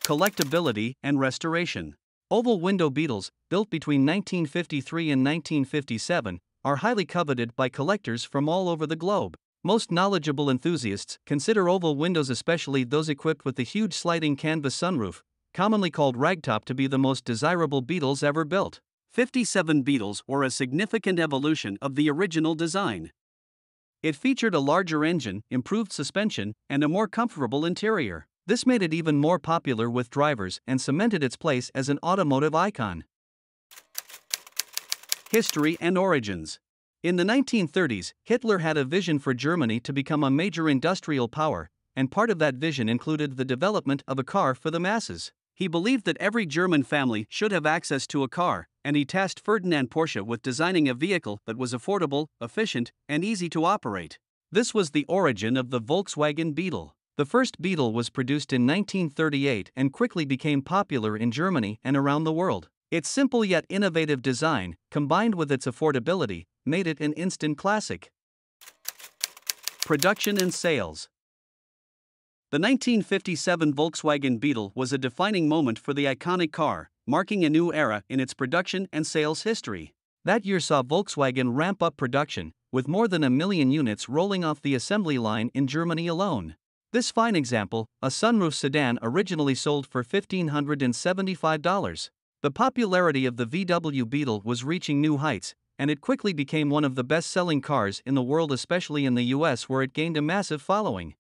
Collectability and restoration. Oval window Beetles, built between 1953 and 1957, are highly coveted by collectors from all over the globe. Most knowledgeable enthusiasts consider oval windows, especially those equipped with the huge sliding canvas sunroof, commonly called Ragtop, to be the most desirable Beetles ever built. 57 Beetles were a significant evolution of the original design. It featured a larger engine, improved suspension, and a more comfortable interior. This made it even more popular with drivers and cemented its place as an automotive icon. History and origins. In the 1930s, Hitler had a vision for Germany to become a major industrial power, and part of that vision included the development of a car for the masses. He believed that every German family should have access to a car, and he tasked Ferdinand Porsche with designing a vehicle that was affordable, efficient, and easy to operate. This was the origin of the Volkswagen Beetle. The first Beetle was produced in 1938 and quickly became popular in Germany and around the world. Its simple yet innovative design, combined with its affordability, made it an instant classic. Production and sales. The 1957 Volkswagen Beetle was a defining moment for the iconic car, marking a new era in its production and sales history. That year saw Volkswagen ramp up production, with more than 1 million units rolling off the assembly line in Germany alone. This fine example, a sunroof sedan, originally sold for $1,575. The popularity of the VW Beetle was reaching new heights, and it quickly became one of the best-selling cars in the world, especially in the US, where it gained a massive following.